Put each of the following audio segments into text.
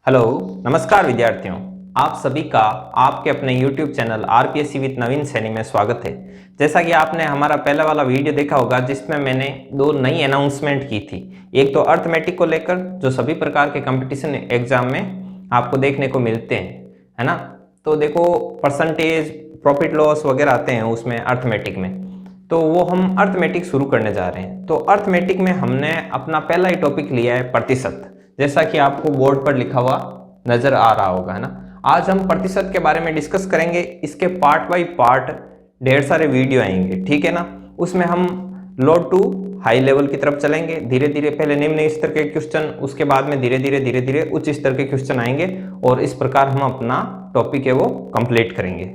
Hello, नमस्कार विद्यार्थियों। आप सभी का आपके अपने YouTube चैनल आरपीएससी विद नवीन सैनी में स्वागत है। जैसा कि आपने हमारा पहला वाला वीडियो देखा होगा जिसमें मैंने दो नई अनाउंसमेंट की थी। एक तो अर्थमेटिक को लेकर जो सभी प्रकार के कंपटीशन एग्जाम में आपको देखने को मिलते हैं, है ना। तो देखो परसेंटेज, प्रॉफिट लॉस वगैरह आते हैं उसमें अर्थमेटिक में। तो वो हम अर्थमेटिक शुरू करने जा रहे हैं। तो अर्थमेटिक में हमने अपना पहला ही टॉपिक लिया है प्रतिशत, जैसा कि आपको बोर्ड पर लिखा हुआ नजर आ रहा होगा, है ना। आज हम प्रतिशत के बारे में डिस्कस करेंगे। इसके पार्ट बाय पार्ट ढेर सारे वीडियो आएंगे, ठीक है ना। उसमें हम लो टू हाई लेवल की तरफ चलेंगे धीरे धीरे। पहले निम्न स्तर के क्वेश्चन, उसके बाद में धीरे धीरे उच्च स्तर के क्वेश्चन आएंगे और इस प्रकार हम अपना टॉपिक है वो कंप्लीट करेंगे।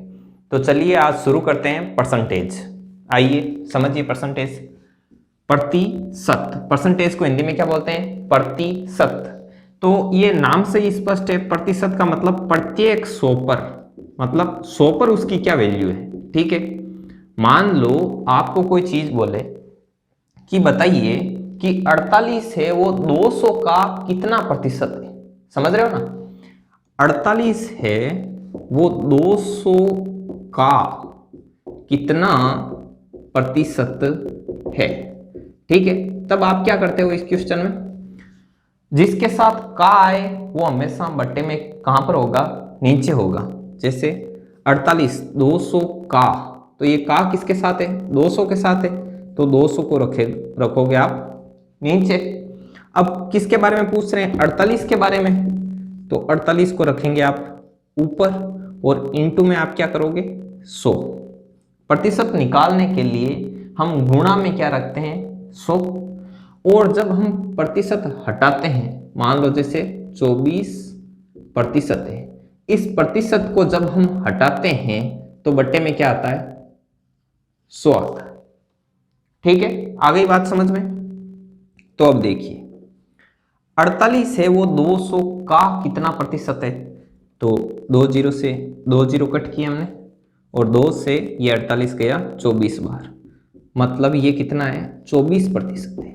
तो चलिए आज शुरू करते हैं परसेंटेज। आइए समझिए परसेंटेज। प्रतिशत, परसेंटेज को हिंदी में क्या बोलते हैं? प्रतिशत। तो ये नाम से ही स्पष्ट है, प्रतिशत का मतलब प्रत्येक 100 पर, मतलब 100 पर उसकी क्या वैल्यू है, ठीक है। मान लो आपको कोई चीज बोले कि बताइए कि 48 है वो 200 का कितना प्रतिशत है, समझ रहे हो ना। 48 है वो 200 का कितना प्रतिशत है, ठीक है। तब आप क्या करते हो इस क्वेश्चन में? जिसके साथ का आए वो हमेशा बट्टे में कहां पर होगा? नीचे होगा। जैसे 48 200 का, तो ये का किसके साथ है? 200 के साथ है, तो 200 को रखोगे आप नीचे। अब किसके बारे में पूछ रहे हैं? 48 के बारे में, तो 48 को रखेंगे आप ऊपर और इनटू में आप क्या करोगे? 100। प्रतिशत निकालने के लिए हम गुणा में क्या रखते हैं? 100। और जब हम प्रतिशत हटाते हैं, मान लो जैसे 24% है, इस प्रतिशत को जब हम हटाते हैं तो बट्टे में क्या आता है? 100 आता है, ठीक है। आ गई बात समझ में? तो अब देखिए 48 है वो 200 का कितना प्रतिशत है, तो 2 जीरो से 2 जीरो कट किए हमने और 2 से ये 48 गया 24 बार, मतलब ये कितना है? 24% है।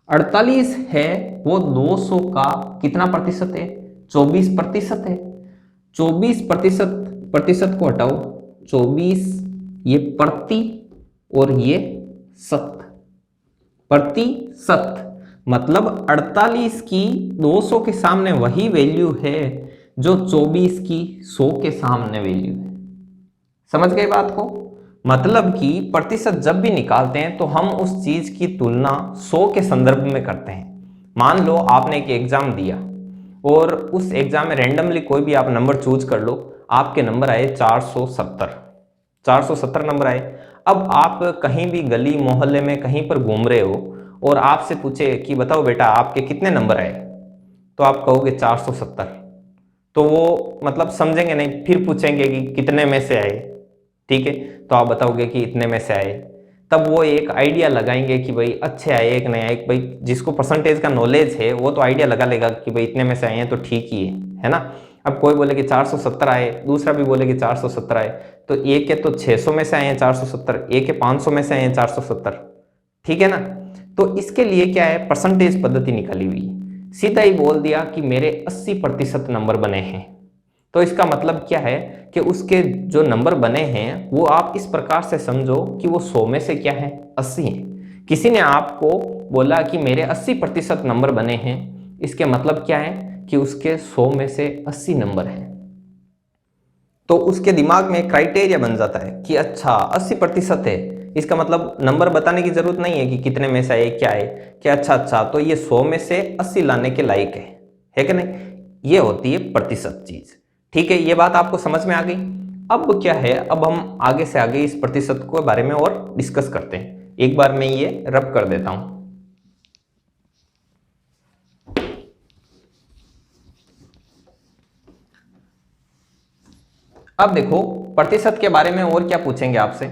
48 है वो 200 का कितना प्रतिशत है? 24% है। 24% को हटाओ, 24 ये प्रति और ये शत, प्रतिशत मतलब 48 की 200 के सामने वही वैल्यू है जो 24 की 100 के सामने वैल्यू है। समझ गए बात को? मतलब कि प्रतिशत जब भी निकालते हैं तो हम उस चीज की तुलना 100 के संदर्भ में करते हैं। मान लो आपने एक एग्जाम दिया और उस एग्जाम में रेंडमली कोई भी आप नंबर चूज कर लो, आपके नंबर आए 470 नंबर आए। अब आप कहीं भी गली मोहल्ले में कहीं पर घूम रहे हो और आपसे पूछे कि बताओ बेटा आपके कितने नंबर आए, तो आप कहोगे 470। तो वो मतलब समझेंगे नहीं, फिर पूछेंगे कि कितने में से आए, ठीक है। तो आप बताओगे कि इतने में से आए। तब वो एक आइडिया लगाएंगे कि भाई अच्छे आए एक नए आए। भाई जिसको परसेंटेज का नॉलेज है वो तो आइडिया लगा लेगा कि भाई इतने में से आए हैं तो ठीक ही है ना। अब कोई बोले कि 470 आए, दूसरा भी बोले कि 470 आए, तो एक के तो 600 में से आए हैं 470, एक के 500 में से आए हैं 470, ठीक है ना। तो इसके लिए क्या है? परसेंटेज पद्धति निकाली हुई है। सीधा ही बोल दिया कि मेरे 80% नंबर बने हैं, तो इसका मतलब क्या है कि उसके जो नंबर बने हैं वो आप इस प्रकार से समझो कि वो 100 में से क्या है? 80 है। किसी ने आपको बोला कि मेरे 80% नंबर बने हैं, इसके मतलब क्या है कि उसके 100 में से 80 नंबर हैं। तो उसके दिमाग में क्राइटेरिया बन जाता है कि अच्छा 80% है, इसका मतलब नंबर बताने की जरूरत नहीं है कि कितने में से आए क्या है, कि अच्छा तो ये 100 में से 80 लाने के लायक है कि नहीं। ये होती है प्रतिशत चीज, ठीक है। ये बात आपको समझ में आ गई। अब क्या है, अब हम आगे से आगे इस प्रतिशत के बारे में और डिस्कस करते हैं। एक बार मैं ये रब कर देता हूं। अब देखो प्रतिशत के बारे में और क्या पूछेंगे आपसे।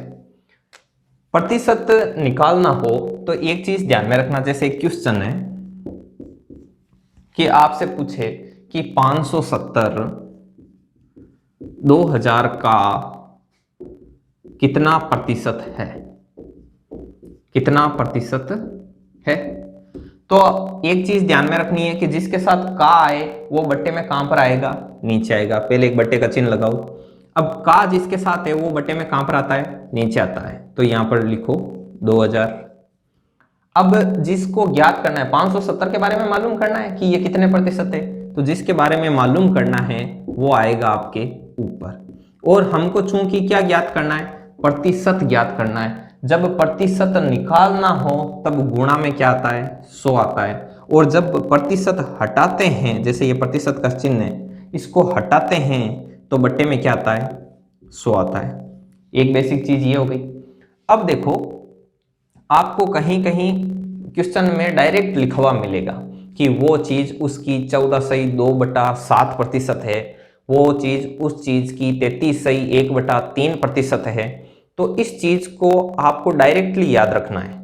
प्रतिशत निकालना हो तो एक चीज ध्यान में रखना, जैसे एक क्वेश्चन है कि आपसे पूछे कि 570 2000 का कितना प्रतिशत है, कितना प्रतिशत है। तो एक चीज ध्यान में रखनी है कि जिसके साथ का आए वो बट्टे में कहां पर आएगा, नीचे आएगा। पहले एक बट्टे का चिन्ह लगाओ। अब का जिसके साथ है वो बट्टे में कहां पर आता है, नीचे आता है, तो यहां पर लिखो 2000। अब जिसको ज्ञात करना है 570 के बारे में मालूम करना है कि ये कितने प्रतिशत है, तो जिसके बारे में मालूम करना है वो आएगा आपके ऊपर। और हमको चूंकि क्या ज्ञात करना है, प्रतिशत ज्ञात करना है। जब प्रतिशत निकालना हो तब गुणा में क्या आता है, 100 आता है। और जब प्रतिशत हटाते हैं, जैसे ये प्रतिशत का चिन्ह है, इसको हटाते हैं तो बट्टे में क्या आता है, 100 आता है। एक बेसिक चीज ये हो गई। अब देखो आपको कहीं कहीं क्वेश्चन में डायरेक्ट लिखा हुआ मिलेगा कि वो चीज उसकी 14.2/7% है, वो चीज उस चीज की 33.1/3% है। तो इस चीज को आपको डायरेक्टली याद रखना है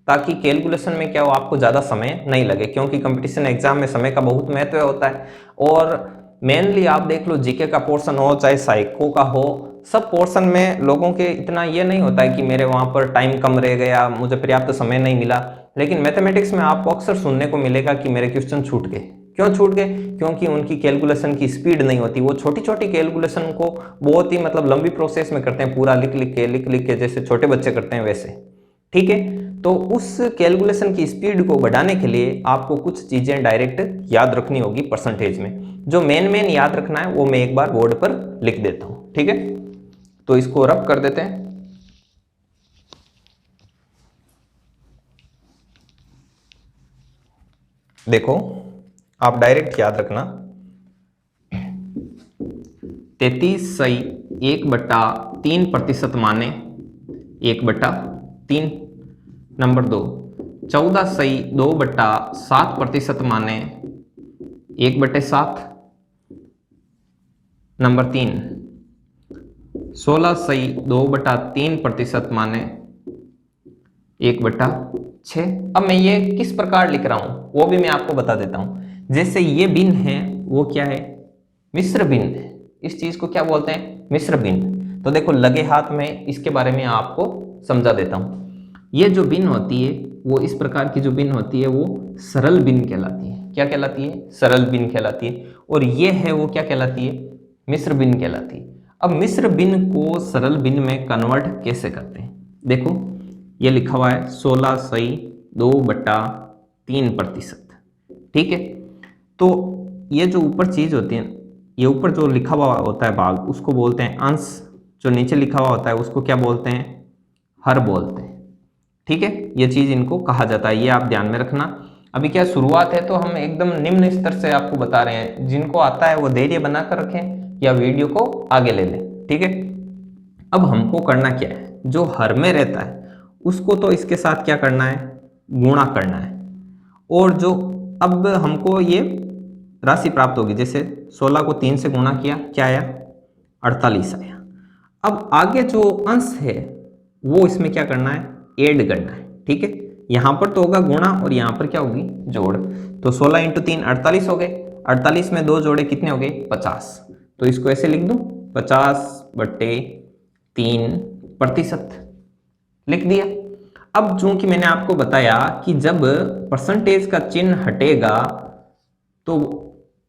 ताकि कैलकुलेशन में क्या हो, आपको ज़्यादा समय नहीं लगे, क्योंकि कंपटीशन एग्जाम में समय का बहुत महत्व होता है। और मेनली आप देख लो, जीके का पोर्शन हो चाहे साइको का हो, सब पोर्शन में लोगों के इतना ये नहीं होता है कि मेरे वहाँ पर टाइम कम रह गया, मुझे पर्याप्त समय नहीं मिला। लेकिन मैथमेटिक्स में आपको अक्सर सुनने को मिलेगा कि मेरे क्वेश्चन छूट गए। क्यों छूट गए? क्योंकि उनकी कैलकुलेशन की स्पीड नहीं होती। वो छोटी छोटी कैलकुलेशन को बहुत ही लंबी प्रोसेस में करते हैं, पूरा लिख लिख के जैसे छोटे बच्चे करते हैं वैसे। ठीक है, तो उस कैलकुलेशन की स्पीड को बढ़ाने के लिए आपको कुछ चीजें डायरेक्ट याद रखनी होगी परसेंटेज में। जो मेन याद रखना है वो मैं एक बार बोर्ड पर लिख देता हूं। ठीक है, तो इसको रब कर देते हैं। देखो आप डायरेक्ट याद रखना, 33.1/3% माने 1/3। नंबर 2, 14.2/7% माने 1/7। नंबर 3, 16.2/3% माने 1/6। अब मैं ये किस प्रकार लिख रहा हूं वो भी मैं आपको बता देता हूं। जैसे ये भिन्न है, वो क्या है, मिश्र भिन्न है। इस चीज को क्या बोलते हैं, मिश्र भिन्न। तो देखो लगे हाथ में इसके बारे में आपको समझा देता हूं। ये जो भिन्न होती है, वो इस प्रकार की जो भिन्न होती है वो सरल भिन्न कहलाती है। क्या कहलाती है, सरल भिन्न कहलाती है। और ये है वो क्या कहलाती है, मिश्र भिन्न कहलाती है। अब मिश्र भिन्न को सरल भिन्न में कन्वर्ट कैसे करते हैं, देखो ये लिखा हुआ है 16.2/3%। ठीक है, तो ये जो ऊपर चीज होती है, ये ऊपर जो लिखा हुआ होता है भाग, उसको बोलते हैं अंश। जो नीचे लिखा हुआ होता है उसको क्या बोलते हैं, हर बोलते हैं। ठीक है, ये चीज इनको कहा जाता है, ये आप ध्यान में रखना। अभी क्या शुरुआत है तो हम एकदम निम्न स्तर से आपको बता रहे हैं। जिनको आता है वो धैर्य बनाकर रखें या वीडियो को आगे ले लें। ठीक है, अब हमको करना क्या है, जो हर में रहता है उसको तो इसके साथ क्या करना है, गुणा करना है। और जो अब हमको ये राशि प्राप्त होगी, जैसे 16 को 3 से गुणा किया, क्या आया, 48 आया। अब आगे जो अंश है वो इसमें क्या करना है, ऐड करना है। ठीक है, यहां पर तो होगा गुणा और यहां पर क्या होगी, जोड़। तो 16 × 3 48 हो गए, 48 में 2 जोड़े कितने हो गए, 50। तो इसको ऐसे लिख दूं, 50/3% लिख दिया। अब चूंकि मैंने आपको बताया कि जब परसेंटेज का चिन्ह हटेगा तो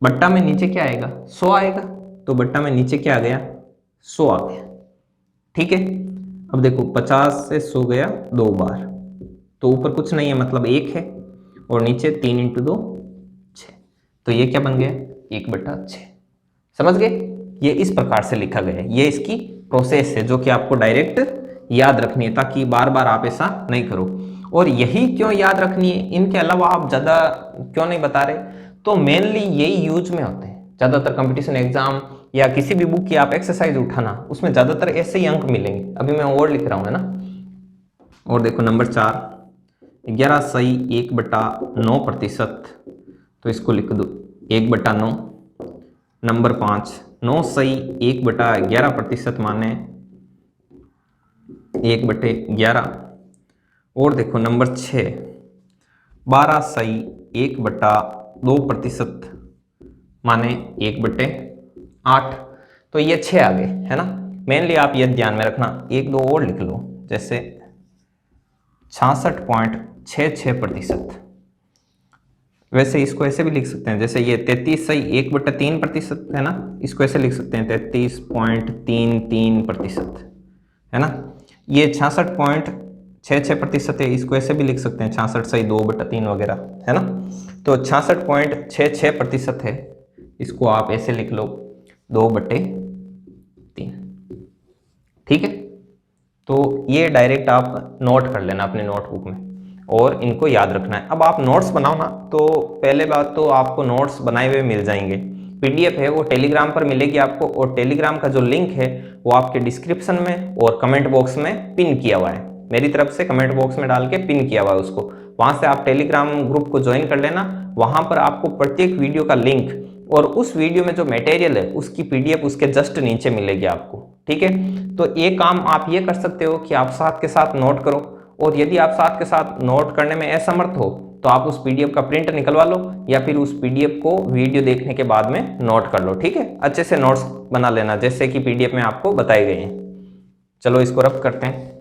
बट्टा में नीचे क्या आएगा, 100 आएगा। तो बट्टा में नीचे क्या आ गया, 100 आ गया। ठीक है, अब देखो 50 से 100 गया 2 बार, तो ऊपर कुछ नहीं है मतलब 1 है, और नीचे 3 × 2 6। तो ये क्या बन गया, 1/6। समझ गए, ये इस प्रकार से लिखा गया है। ये इसकी प्रोसेस है जो कि आपको डायरेक्ट याद रखनी है, ताकि बार बार आप ऐसा नहीं करो। और यही क्यों याद रखनी है, इनके अलावा आप ज़्यादा क्यों नहीं बता रहे, तो मेनली यही यूज में होते हैं ज़्यादातर कंपटीशन एग्जाम या किसी भी बुक की आप एक्सरसाइज उठाना, उसमें ज़्यादातर ऐसे ही अंक मिलेंगे। अभी मैं और लिख रहा हूँ, है ना। और देखो नंबर 4, 11.1/9%। तो इसको लिख दो 1/9। नंबर 5, 9.1/11% माने 1/11। और देखो नंबर 6, 12.1/2% माने 1/8। तो ये 6 आ गए, है ना। मेनली आप ये ध्यान में रखना, 1-2 और लिख लो, जैसे 66.66%। वैसे इसको ऐसे भी लिख सकते हैं, जैसे ये 33.1/3% है ना, इसको ऐसे लिख सकते हैं 33.33%, है ना। ये 66.66% है, इसको ऐसे भी लिख सकते हैं 66.2/3 वगैरह, है ना। तो 66.66% है, इसको आप ऐसे लिख लो 2/3, ठीक है। तो ये डायरेक्ट आप नोट कर लेना अपने नोटबुक में और इनको याद रखना है। अब आप नोट्स बनाओ ना, तो पहले बात तो आपको नोट्स बनाए हुए मिल जाएंगे, पीडीएफ है वो टेलीग्राम पर मिलेगी आपको, और टेलीग्राम का जो लिंक है वो आपके डिस्क्रिप्शन में और कमेंट बॉक्स में पिन किया हुआ है, मेरी तरफ से कमेंट बॉक्स में डाल के पिन किया हुआ है उसको, वहां से आप टेलीग्राम ग्रुप को ज्वाइन कर लेना। वहां पर आपको प्रत्येक वीडियो का लिंक और उस वीडियो में जो मटेरियल है उसकी पीडीएफ उसके जस्ट नीचे मिलेगी आपको, ठीक है। तो ये काम आप ये कर सकते हो कि आप साथ के साथ नोट करो, और यदि आप साथ के साथ नोट करने में असमर्थ हो तो आप उस पीडीएफ का प्रिंट निकलवा लो, या फिर उस पीडीएफ को वीडियो देखने के बाद में नोट कर लो, ठीक है। अच्छे से नोट्स बना लेना जैसे कि पीडीएफ में आपको बताए गए हैं। चलो इसको रब करते हैं।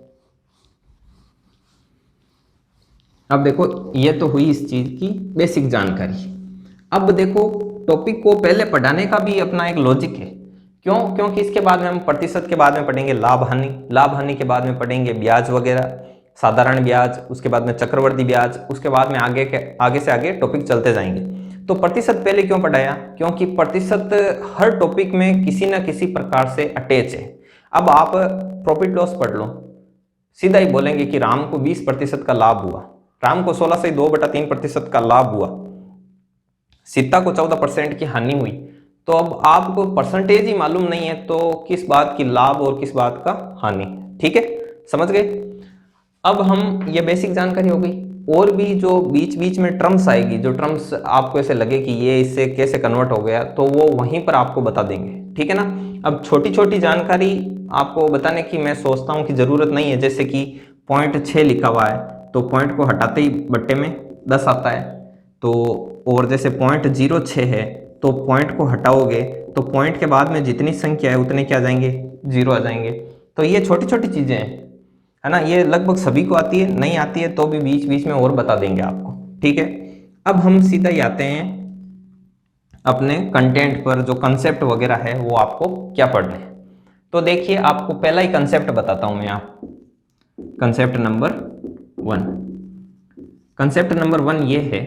अब देखो ये तो हुई इस चीज की बेसिक जानकारी। अब देखो टॉपिक को पहले पढ़ाने का भी अपना एक लॉजिक है, क्यों? क्योंकि इसके बाद में हम प्रतिशत के बाद में पढ़ेंगे लाभ हानि, लाभ हानि के बाद में पढ़ेंगे ब्याज वगैरह, साधारण ब्याज, उसके बाद में चक्रवर्ती ब्याज, उसके बाद में आगे से आगे टॉपिक चलते जाएंगे। तो प्रतिशत पहले क्यों पढ़ाया? क्योंकि प्रतिशत हर टॉपिक में किसी ना किसी प्रकार से अटैच है। अब आप प्रॉफिट लॉस पढ़ लो, सीधा ही बोलेंगे कि राम को 20% का लाभ हुआ, राम को 16.2/3% का लाभ हुआ, सीता को 14% की हानि हुई। तो अब आपको परसेंटेज ही मालूम नहीं है तो किस बात की लाभ और किस बात का हानि, ठीक है, समझ गए। अब हम ये बेसिक जानकारी हो गई, और भी जो बीच बीच में टर्म्स आएगी, जो टर्म्स आपको ऐसे लगे कि ये इससे कैसे कन्वर्ट हो गया, तो वो वहीं पर आपको बता देंगे, ठीक है ना। अब छोटी छोटी जानकारी आपको बताने की मैं सोचता हूँ कि ज़रूरत नहीं है, जैसे कि 0.6 लिखा हुआ है तो पॉइंट को हटाते ही बट्टे में 10 आता है, तो और जैसे 0.06 है तो पॉइंट को हटाओगे तो पॉइंट के बाद में जितनी संख्या है उतने क्या आ जाएंगे, 0 आ जाएंगे। तो ये छोटी छोटी चीज़ें हैं, है ना, ये लगभग सभी को आती है, नहीं आती है तो भी बीच बीच में और बता देंगे आपको, ठीक है। अब हम सीधा ही आते हैं अपने कंटेंट पर, जो कंसेप्ट वगैरह है वो आपको क्या पढ़ने हैं। तो देखिए आपको पहला ही कंसेप्ट बताता हूं मैं, आप कंसेप्ट नंबर 1, कंसेप्ट नंबर 1 ये है।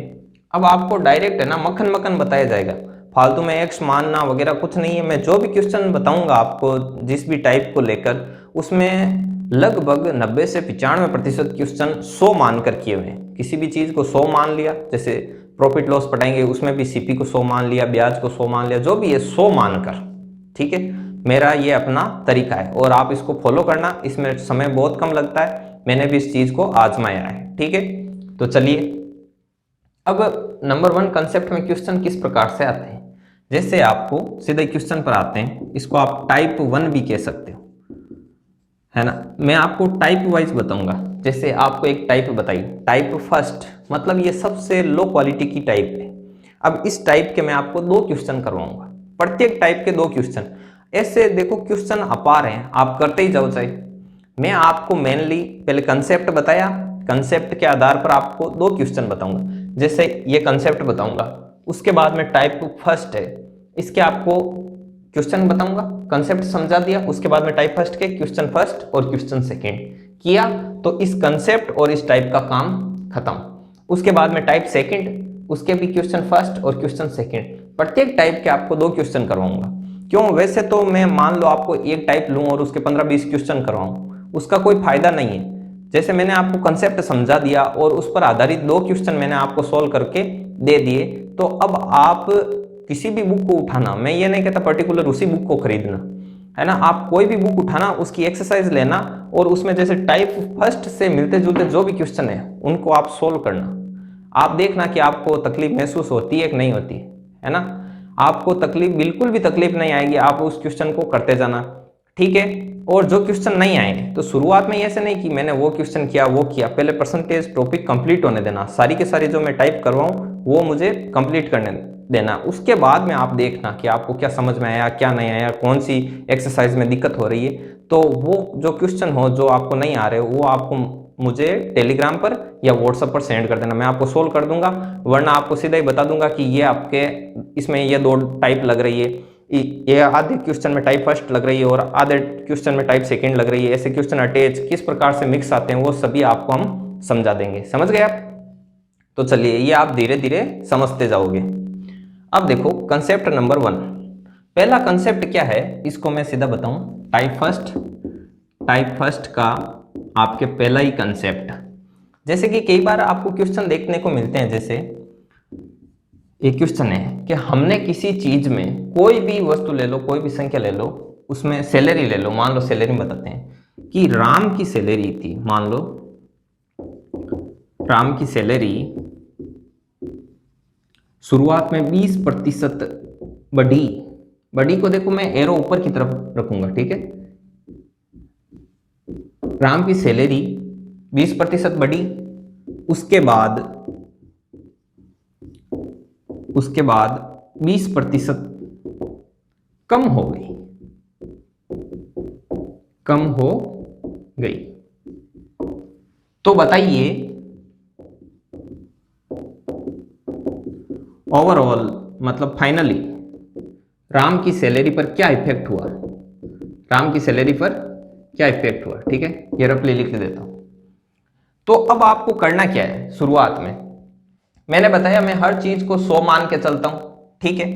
अब आपको डायरेक्ट है ना मक्खन मक्खन बताया जाएगा, फालतू में एक्स मानना वगैरह कुछ नहीं है। मैं जो भी क्वेश्चन बताऊंगा आपको जिस भी टाइप को लेकर, उसमें लगभग 90 से 95% क्वेश्चन 100 मानकर किए हुए हैं। किसी भी चीज को 100 मान लिया, जैसे प्रॉफिट लॉस पढ़ाएंगे उसमें भी सीपी को 100 मान लिया, ब्याज को 100 मान लिया, जो भी है 100 मानकर, ठीक है। मेरा ये अपना तरीका है और आप इसको फॉलो करना, इसमें समय बहुत कम लगता है, मैंने भी इस चीज को आजमाया है, ठीक है। तो चलिए अब नंबर 1 कंसेप्ट में क्वेश्चन किस प्रकार से आते हैं, जैसे आपको सीधे क्वेश्चन पर आते हैं, इसको आप टाइप 1 भी कह सकते हो, है ना। मैं आपको टाइप वाइज बताऊंगा, जैसे आपको एक टाइप बताई, टाइप फर्स्ट, मतलब ये सबसे लो क्वालिटी की टाइप है। अब इस टाइप के मैं आपको 2 क्वेश्चन करवाऊंगा, प्रत्येक टाइप के 2 क्वेश्चन। ऐसे देखो क्वेश्चन अपार हैं, आप करते ही जाओ चाहे। मैं आपको मेनली पहले कंसेप्ट बताया, कंसेप्ट के आधार पर आपको 2 क्वेश्चन बताऊंगा, जैसे ये कंसेप्ट बताऊंगा, उसके बाद में टाइप फर्स्ट है, इसके आपको क्वेश्चन बताऊंगा, कंसेप्ट समझा दिया, उसके बाद में टाइप फर्स्ट के क्वेश्चन फर्स्ट और क्वेश्चन सेकंड किया, तो इस कंसेप्ट और इस टाइप का काम खत्म। उसके बाद में टाइप सेकंड, उसके भी क्वेश्चन फर्स्ट और क्वेश्चन सेकंड, प्रत्येक टाइप के आपको 2 क्वेश्चन करवाऊंगा। क्यों? वैसे तो मैं मान लो आपको एक टाइप लूं और उसके 15-20 क्वेश्चन करवाऊं, उसका कोई फायदा नहीं है। जैसे मैंने आपको कंसेप्ट समझा दिया और उस पर आधारित 2 क्वेश्चन मैंने आपको सोल्व करके दे दिए, तो अब आप किसी भी बुक को उठाना, मैं ये नहीं कहता पर्टिकुलर उसी बुक को खरीदना, है ना, आप कोई भी बुक उठाना, उसकी एक्सरसाइज लेना और उसमें जैसे टाइप फर्स्ट से मिलते जुलते जो भी क्वेश्चन है उनको आप सोल्व करना। आप देखना कि आपको तकलीफ महसूस होती है कि नहीं होती है ना, आपको तकलीफ बिल्कुल भी तकलीफ नहीं आएगी, आप उस क्वेश्चन को करते जाना, ठीक है। और जो क्वेश्चन नहीं आए तो शुरुआत में ऐसे नहीं कि मैंने वो क्वेश्चन किया वो किया, पहले परसेंटेज टॉपिक कंप्लीट होने देना, सारी के सारी जो मैं टाइप करवाऊं वो मुझे कंप्लीट करने देना। उसके बाद में आप देखना कि आपको क्या समझ में आया क्या नहीं आया, कौन सी एक्सरसाइज में दिक्कत हो रही है, तो वो जो क्वेश्चन हो जो आपको नहीं आ रहे हो वो आपको मुझे टेलीग्राम पर या व्हाट्सएप पर सेंड कर देना, मैं आपको सोल्व कर दूंगा, वरना आपको सीधा ही बता दूंगा कि ये आपके इसमें ये दो टाइप लग रही है, ये आधे क्वेश्चन में टाइप फर्स्ट लग रही है और आधे क्वेश्चन में टाइप सेकंड लग रही है, ऐसे क्वेश्चन अटैच किस प्रकार से मिक्स आते हैं वो सभी आपको हम समझा देंगे। समझ गए आप? तो चलिए ये आप धीरे धीरे समझते जाओगे। अब देखो कंसेप्ट नंबर 1, पहला कंसेप्ट क्या है इसको मैं सीधा बताऊं। टाइप फर्स्ट का आपके पहला ही कंसेप्ट, जैसे कि कई बार आपको क्वेश्चन देखने को मिलते हैं, जैसे एक क्वेश्चन है कि हमने किसी चीज में कोई भी वस्तु ले लो, कोई भी संख्या ले लो, उसमें सैलरी ले लो, मान लो सैलरी बताते हैं कि राम की सैलरी थी, मान लो राम की सैलरी शुरुआत में 20% बढ़ी को देखो मैं एरो ऊपर की तरफ रखूंगा, ठीक है। राम की सैलरी 20% बढ़ी, उसके बाद 20% कम हो गई। तो बताइए ओवरऑल मतलब फाइनली राम की सैलरी पर क्या इफेक्ट हुआ, ठीक है, ये रफली लिख देता हूं। तो अब आपको करना क्या है, शुरुआत में मैंने बताया मैं हर चीज को 100 मान के चलता हूं, ठीक है।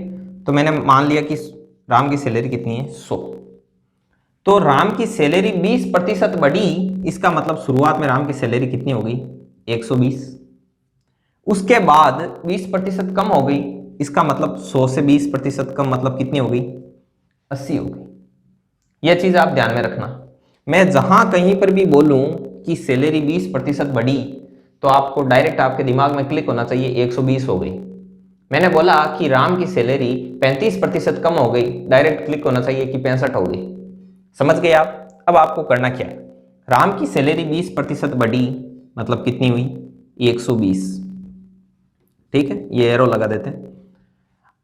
तो मैंने मान लिया कि राम की सैलरी कितनी है, 100। तो राम की सैलरी 20% बढ़ी, इसका मतलब शुरुआत में राम की सैलरी कितनी हो गई, 120। उसके बाद 20% कम हो गई, इसका मतलब 100 से 20% कम मतलब कितनी हो गई, 80 हो गई। यह चीज आप ध्यान में रखना। मैं जहां कहीं पर भी बोलूं कि सैलरी 20% बढ़ी तो आपको डायरेक्ट आपके दिमाग में क्लिक होना चाहिए 120 हो गई। मैंने बोला कि राम की सैलरी 35% कम हो गई, डायरेक्ट क्लिक होना चाहिए कि 65 हो गई। समझ गए आप? अब आपको करना क्या है, राम की सैलरी 20% बढ़ी मतलब कितनी हुई, 120, ठीक है, ये एरो लगा देते हैं।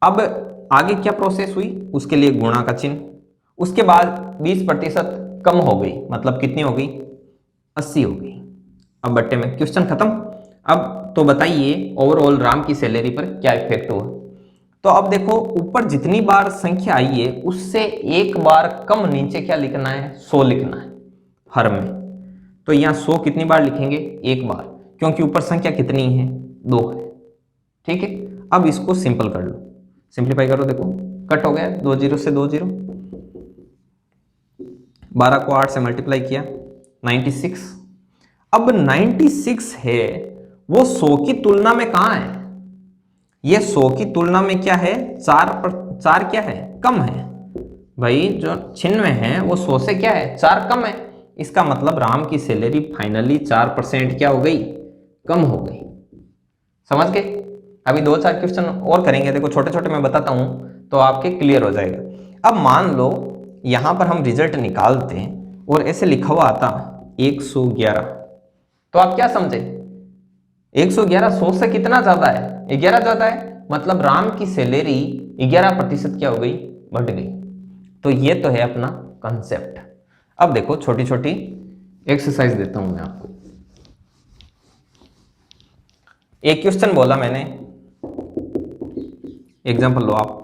अब आगे क्या प्रोसेस हुई, उसके लिए गुणा का चिन्ह, उसके बाद 20% कम हो गई मतलब कितनी हो गई, 80 हो गई। अब बट्टे में क्वेश्चन खत्म। अब तो बताइए ओवरऑल राम की सैलरी पर क्या इफेक्ट हुआ। तो अब देखो ऊपर जितनी बार संख्या आई है उससे एक बार कम नीचे क्या लिखना है, 100 लिखना है हर में। तो यहाँ 100 कितनी बार लिखेंगे, एक बार, क्योंकि ऊपर संख्या कितनी है, 2 है, ठीक है। अब इसको सिंपल कर लो, सिंप्लीफाई करो, देखो कट हो गया, 2 0 से 2 0, 12 को 8 से मल्टीप्लाई किया 96। अब 96 है वो 100 की तुलना में कहां है, ये 100 की तुलना में क्या है, 4 क्या है, कम है भाई। जो 96 है वो 100 से क्या है, 4 कम है। इसका मतलब राम की सैलरी फाइनली 4% क्या हो गई, कम हो गई। समझ गए? अभी 2-4 क्वेश्चन और करेंगे, देखो छोटे छोटे मैं बताता हूं तो आपके क्लियर हो जाएगा। अब मान लो यहां पर हम रिजल्ट निकालते हैं और ऐसे लिखा हुआ आता 111, तो आप क्या समझे, 111 100 से कितना ज्यादा है, 11 ज्यादा है, मतलब राम की सैलरी 11% क्या हो गई, बढ़ गई। तो ये तो है अपना कंसेप्ट। अब देखो छोटी छोटी एक्सरसाइज देता हूं मैं आपको। एक क्वेश्चन बोला मैंने, एग्जांपल लो आप,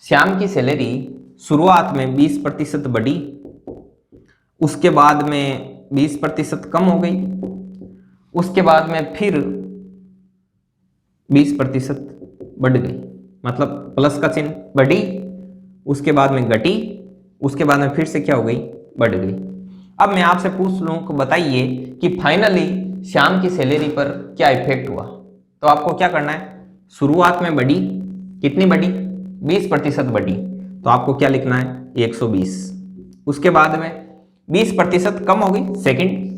श्याम की सैलरी शुरुआत में 20% बढ़ी, उसके बाद में 20% कम हो गई, उसके बाद में फिर 20% बढ़ गई, मतलब प्लस का चिन्ह, बढ़ी, उसके बाद में घटी, उसके बाद में फिर से क्या हो गई, बढ़ गई। अब मैं आपसे पूछ लूं कि बताइए कि फाइनली श्याम की सैलरी पर क्या इफेक्ट हुआ। तो आपको क्या करना है, शुरुआत में बढ़ी, कितनी बढ़ी, 20% बढ़ी, तो आपको क्या लिखना है, 120। उसके बाद में 20% कम हो गई, सेकंड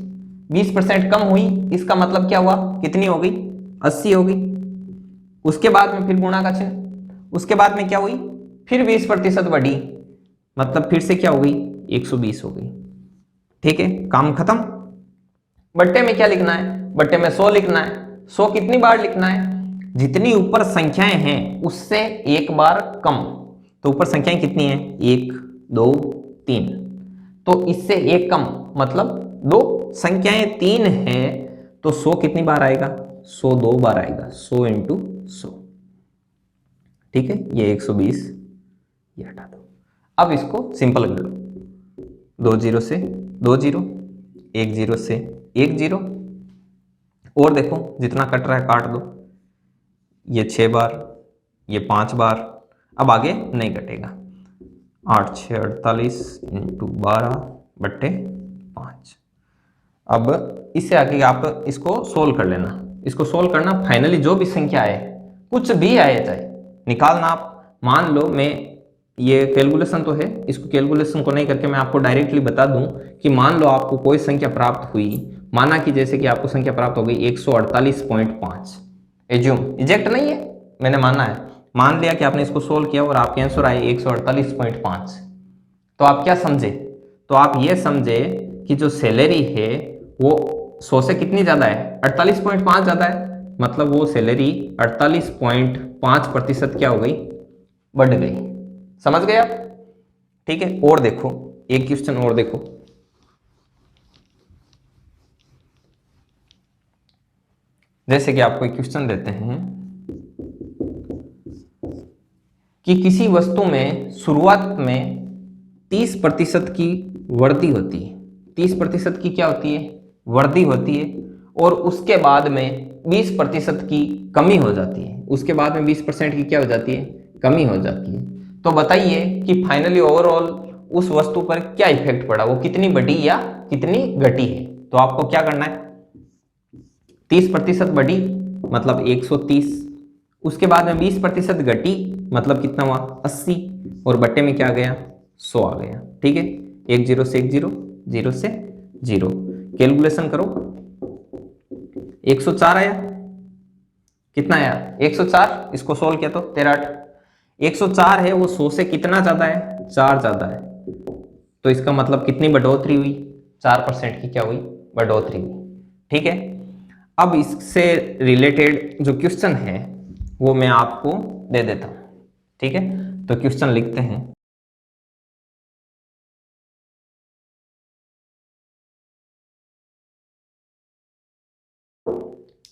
20% कम हुई, इसका मतलब क्या हुआ, कितनी हो गई, 80 हो गई। उसके बाद में फिर गुणा का चिन्ह, उसके बाद में क्या हुई, फिर 20% बढ़ी, मतलब फिर से क्या हो गई, 120 हो गई। ठीक है, काम खत्म। बट्टे में क्या लिखना है, बट्टे में 100 लिखना है। 100 कितनी बार लिखना है, जितनी ऊपर संख्याएं हैं उससे एक बार कम। तो ऊपर संख्याएं कितनी हैं, 1 2 3, तो इससे एक कम, मतलब दो संख्याएं 3 है तो 100 कितनी बार आएगा, 100 2 बार आएगा, 100 इंटू 100। ठीक है, ये 120 ये हटा दो। अब इसको सिंपल कर लो, 2 जीरो से 2 जीरो, 1 जीरो से 1 जीरो, और देखो जितना कट रहा है काट दो, ये 6 बार, ये 5 बार, अब आगे नहीं कटेगा। 8 6 48 इंटू 12 बट्टे 5। अब इससे आगे आप इसको सोल्व कर लेना। इसको सोल्व करना, फाइनली जो भी संख्या आए, कुछ भी आए चाहे निकालना आप। मान लो मैं ये कैलकुलेशन तो है, इसको कैलकुलेशन को नहीं करके मैं आपको डायरेक्टली बता दूं कि मान लो आपको कोई संख्या प्राप्त हुई, माना कि जैसे कि आपको संख्या प्राप्त हो गई 148.5, एज्यूम, इजेक्ट नहीं है, मैंने माना है, मान लिया कि आपने इसको सोल्व किया और आपके आंसर आए 148.5, तो आप क्या समझे, तो आप ये समझे कि जो सैलरी है वो 100 से कितनी ज़्यादा है, 48.5 ज़्यादा है, मतलब वो सैलरी 48.5% क्या हो गई, बढ़ गई। समझ गए आप? ठीक है, और देखो एक क्वेश्चन और देखो, जैसे कि आपको एक क्वेश्चन देते हैं कि किसी वस्तु में शुरुआत में 30% की वृद्धि होती है, 30% की क्या होती है, वृद्धि होती है, और उसके बाद में 20% की कमी हो जाती है, उसके बाद में 20% की क्या हो जाती है, कमी हो जाती है। तो बताइए कि फाइनली ओवरऑल उस वस्तु पर क्या इफेक्ट पड़ा, वो कितनी बढ़ी या कितनी घटी है। तो आपको क्या करना है, 30% बढ़ी मतलब 130, उसके बाद में 20% घटी मतलब कितना हुआ, 80, और बट्टे में क्या आ गया, 100 आ गया। ठीक है, 1 जीरो से 1 जीरो, 0 से 0, कैलकुलेशन करो, 104 आया, कितना आया 104, इसको सोल्व किया तो 13 104 है, वो 100 से कितना ज्यादा है, 4 ज्यादा है, तो इसका मतलब कितनी बढ़ोतरी हुई, 4% की क्या हुई, बढ़ोतरी हुई। ठीक है, अब इससे रिलेटेड जो क्वेश्चन है वो मैं आपको दे देता हूं। ठीक है, तो क्वेश्चन लिखते हैं,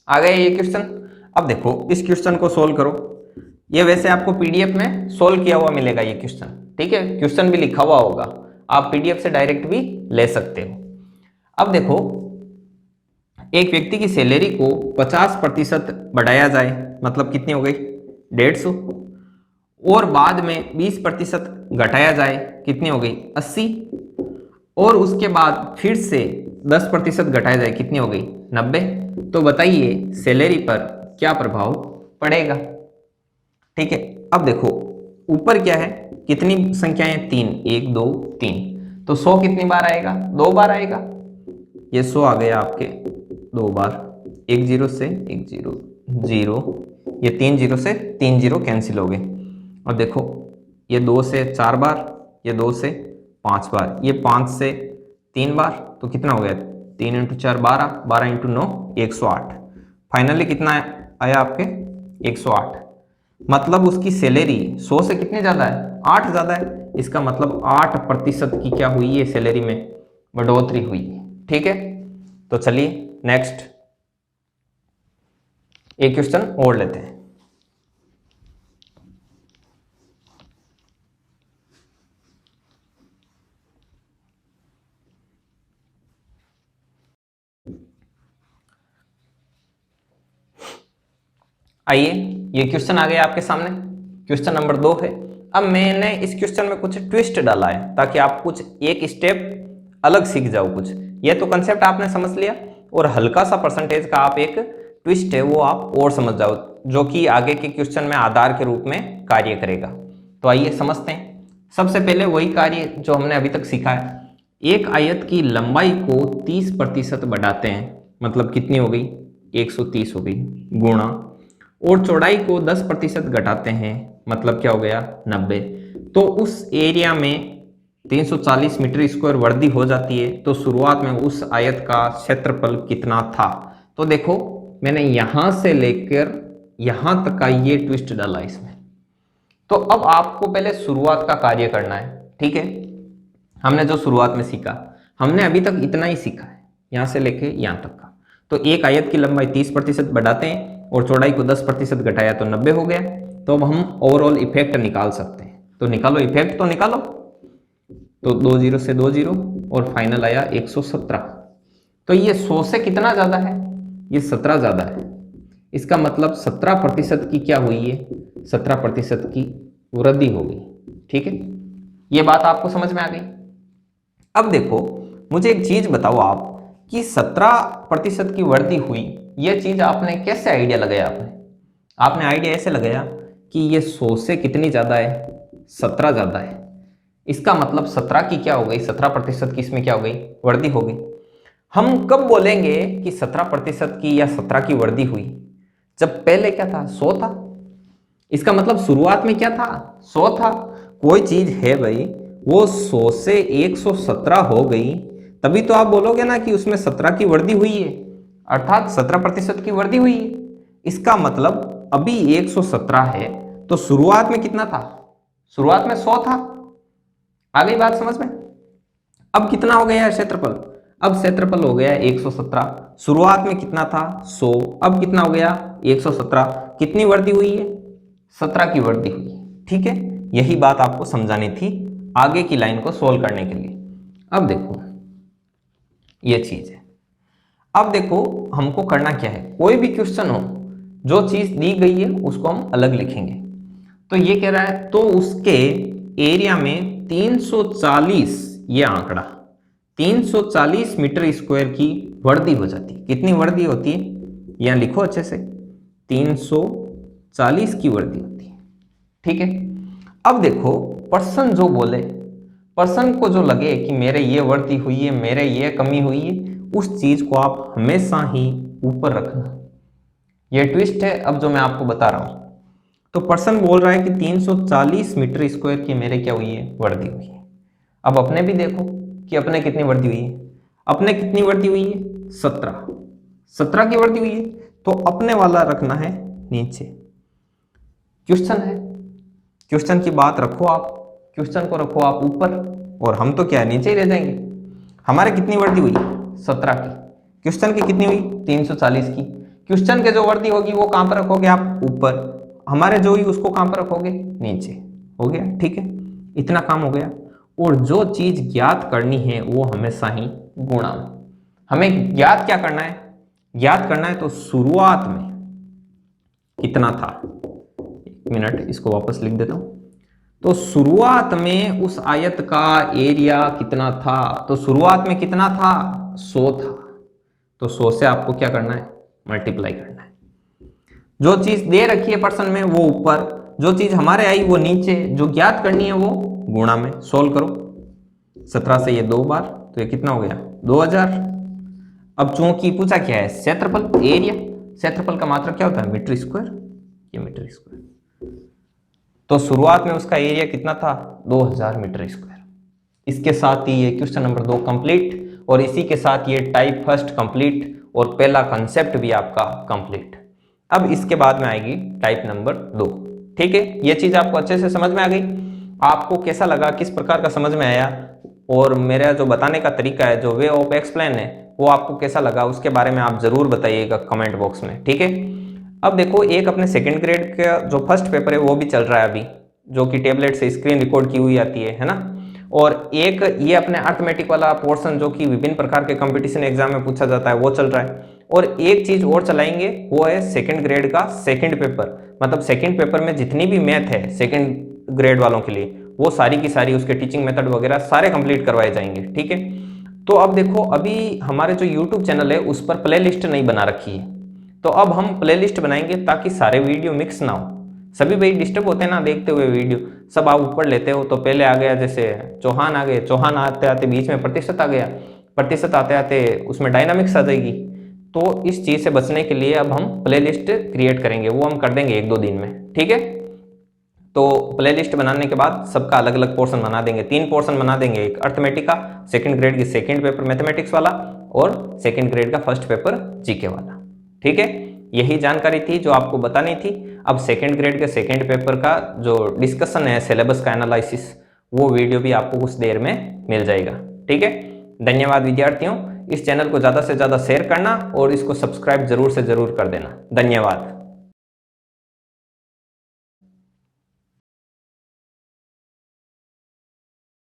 आ गया ये क्वेश्चन। अब देखो इस क्वेश्चन को सोल्व करो, ये वैसे आपको पीडीएफ में सोल्व किया हुआ मिलेगा ये क्वेश्चन। ठीक है, क्वेश्चन भी लिखा हुआ होगा, आप पीडीएफ से डायरेक्ट भी ले सकते हो। अब देखो, एक व्यक्ति की सैलरी को 50% बढ़ाया जाए, मतलब कितनी हो गई, 150, और बाद में 20% घटाया जाए, कितनी हो गई, 80, और उसके बाद फिर से 10% घटाया जाए, कितनी हो गई, 90। तो बताइए सैलरी पर क्या प्रभाव पड़ेगा। ठीक है, अब देखो ऊपर क्या है, कितनी संख्याएं, 3, 1 2 3, तो 100 कितनी बार आएगा, 2 बार आएगा, ये 100 आ गया आपके 2 बार, 1 जीरो से 1 जीरो, 0, ये 3 जीरो से 3 जीरो कैंसिल हो गए, और देखो ये 2 से 4 बार, ये 2 से 5 बार, ये 5 से 3 बार, तो कितना हो गया, 3 इंटू 4 12, 12 इंटू 9 108, फाइनली कितना आया आपके, 108, मतलब उसकी सैलरी 100 से कितने ज़्यादा है, 8 ज़्यादा है, इसका मतलब 8% की क्या हुई है, सैलरी में बढ़ोतरी हुई है। ठीक है, तो चलिए नेक्स्ट एक क्वेश्चन और लेते हैं। आइए, ये क्वेश्चन आ गया आपके सामने, क्वेश्चन नंबर 2 है। अब मैंने इस क्वेश्चन में कुछ ट्विस्ट डाला है ताकि आप कुछ एक स्टेप अलग सीख जाओ कुछ। ये तो कंसेप्ट आपने समझ लिया, और हल्का सा परसेंटेज का आप एक ट्विस्ट है वो आप और समझ जाओ, जो कि आगे के क्वेश्चन में आधार के रूप में कार्य करेगा। तो आइए समझते हैं। सबसे पहले वही कार्य जो हमने अभी तक सीखा है, एक आयत की लंबाई को 30% बढ़ाते हैं, मतलब कितनी हो गई, 130 हो गई, गुणा, और चौड़ाई को 10% घटाते हैं, मतलब क्या हो गया, 90। तो उस एरिया में 340 मीटर स्क्वायर वृद्धि हो जाती है। तो शुरुआत में उस आयत का क्षेत्रफल कितना था। तो देखो मैंने यहां से लेकर यहां तक का ये ट्विस्ट डाला इसमें। तो अब आपको पहले शुरुआत का कार्य करना है। ठीक है, हमने जो शुरुआत में सीखा, हमने अभी तक इतना ही सीखा है, यहाँ से लेके यहाँ तक का। तो एक आयत की लंबाई 30% बढ़ाते हैं और चौड़ाई को 10% घटाया तो 90 हो गया। तो अब हम ओवरऑल इफेक्ट निकाल सकते हैं। तो निकालो इफेक्ट, तो निकालो। तो 2 0 से 2 0 और फाइनल आया 117। तो ये 100 से कितना ज़्यादा है? ये 17 ज़्यादा है। इसका मतलब 17% की क्या हुई है? 17% की वृद्धि हो गई। ठीक है, ये बात आपको समझ में आ गई। अब देखो, मुझे एक चीज बताओ आप कि 17% की वृद्धि हुई, ये चीज आपने कैसे आइडिया लगाया? आपने आइडिया ऐसे लगाया कि ये 100 से कितनी ज्यादा है? 17 ज्यादा है। इसका मतलब 17 की क्या हो गई? 17% की इसमें क्या हो गई? वृद्धि हो गई। हम कब बोलेंगे कि 17% की या 17 की वृद्धि हुई? जब पहले क्या था? 100 था। इसका मतलब शुरुआत में क्या था? 100 था। कोई चीज है भाई, वो 100 से 117 हो गई, तभी तो आप बोलोगे ना कि उसमें 17 की वृद्धि हुई है, अर्थात 17% की वृद्धि हुई है। इसका मतलब अभी 117 है, तो शुरुआत में कितना था? शुरुआत में 100 था। आ गई बात समझ में? अब कितना हो गया क्षेत्रफल? अब क्षेत्रफल हो गया 117। शुरुआत में कितना था? 100। अब कितना हो गया? 117। कितनी वृद्धि हुई है? 17 की वृद्धि हुई है। ठीक है, यही बात आपको समझानी थी आगे की लाइन को सोल्व करने के लिए। अब देखो, ये चीज है। अब देखो, हमको करना क्या है? कोई भी क्वेश्चन हो, जो चीज दी गई है उसको हम अलग लिखेंगे। तो ये कह रहा है तो उसके एरिया में 340, ये आंकड़ा 340 मीटर स्क्वायर की वृद्धि हो जाती है। कितनी वृद्धि होती है? यहां लिखो अच्छे से, 340 की वृद्धि होती है। ठीक है, अब देखो, पर्सन जो बोले, पर्सन को जो लगे कि मेरे ये वृद्धि हुई है, मेरे ये कमी हुई है, उस चीज को आप हमेशा ही ऊपर रखना। ये ट्विस्ट है अब जो मैं आपको बता रहा हूं। तो पर्सन बोल रहा है कि 340 मीटर स्क्वायर की मेरे क्या हुई है? वृद्धि हुई है। अब अपने भी देखो कि अपने कितनी वृद्धि हुई है। अपने कितनी वृद्धि हुई है? 17 की वृद्धि हुई है। तो अपने वाला रखना है नीचे। क्वेश्चन है, क्वेश्चन की बात रखो आप, क्वेश्चन को रखो आप ऊपर, और हम तो क्या है, नीचे ही रह जाएंगे। हमारे कितनी वृद्धि हुई? 17 की। क्वेश्चन की कितनी हुई? 340 की। क्वेश्चन के जो वृद्धि होगी वो कहां पर रखोगे आप? ऊपर। हमारे जो हुई उसको कहां पर रखोगे? नीचे। हो गया? ठीक है, इतना काम हो गया। और जो चीज ज्ञात करनी है वो हमेशा ही गुणा। हमें ज्ञात क्या करना है? ज्ञात करना है तो शुरुआत में कितना था? एक मिनट, इसको वापस लिख देता हूं। तो शुरुआत में उस आयत का एरिया कितना था? तो शुरुआत में कितना था? 100 था। तो 100 से आपको क्या करना है? मल्टीप्लाई करना है। जो चीज दे रखी है पर्सन में वो ऊपर, जो चीज हमारे आई वो नीचे, जो ज्ञात करनी है वो गुणा में। सोल्व करो, 17 से ये 2 बार, तो ये कितना हो गया? 2000। अब चूंकि पूछा क्या है? क्षेत्रफल, एरिया। क्षेत्रफल का मात्रक क्या होता है? Metre square. ये मीटर स्क्वायर। तो शुरुआत में उसका एरिया कितना था? 2000 मीटर स्क्वायर। इसके साथ ही ये क्वेश्चन नंबर 2 कंप्लीट, और इसी के साथ ये टाइप फर्स्ट कंप्लीट, और पहला कंसेप्ट भी आपका कंप्लीट। अब इसके बाद में आएगी टाइप नंबर 2। ठीक है, ये चीज आपको अच्छे से समझ में आ गई? आपको कैसा लगा? किस प्रकार का समझ में आया? और मेरा जो बताने का तरीका है, जो वे ऑफ एक्सप्लेन है, वो आपको कैसा लगा? उसके बारे में आप जरूर बताइएगा कमेंट बॉक्स में। ठीक है, अब देखो, एक अपने सेकंड ग्रेड का जो फर्स्ट पेपर है वो भी चल रहा है अभी, जो कि टेबलेट से स्क्रीन रिकॉर्ड की हुई आती है ना। और एक ये अपने अर्थमेटिक वाला पोर्शन जो कि विभिन्न प्रकार के कंपटीशन एग्जाम में पूछा जाता है, वो चल रहा है। और एक चीज और चलाएंगे, वो है सेकंड ग्रेड का सेकंड पेपर। मतलब सेकंड पेपर में जितनी भी मैथ है सेकंड ग्रेड वालों के लिए, वो सारी की सारी, उसके टीचिंग मेथड वगैरह सारे कंप्लीट करवाए जाएंगे। ठीक है, तो अब देखो, अभी हमारे जो यूट्यूब चैनल है उस पर प्ले लिस्ट नहीं बना रखी है, तो अब हम प्ले लिस्ट बनाएंगे ताकि सारे वीडियो मिक्स ना हो। सभी भाई डिस्टर्ब होते हैं ना देखते हुए वीडियो, सब आप ऊपर लेते हो, तो पहले आ गया जैसे चौहान आ गए, चौहान आते आते बीच में प्रतिशत आ गया, प्रतिशत आते आते उसमें डायनामिक्स आ जाएगी। तो इस चीज से बचने के लिए अब हम प्ले लिस्ट क्रिएट करेंगे, वो हम कर देंगे 1-2 दिन में। ठीक है, तो प्ले लिस्ट बनाने के बाद सबका अलग अलग पोर्शन बना देंगे, 3 पोर्शन बना देंगे। एक अर्थमेटिक का सेकंड ग्रेड की सेकंड पेपर मैथमेटिक्स वाला, और सेकंड ग्रेड का फर्स्ट पेपर जीके वाला। ठीक है, यही जानकारी थी जो आपको बतानी थी। अब सेकंड ग्रेड के सेकंड पेपर का जो डिस्कशन है, सिलेबस का एनालिसिस, वो वीडियो भी आपको कुछ देर में मिल जाएगा। ठीक है, धन्यवाद विद्यार्थियों। इस चैनल को ज़्यादा से ज़्यादा शेयर करना और इसको सब्सक्राइब जरूर से ज़रूर कर देना। धन्यवाद।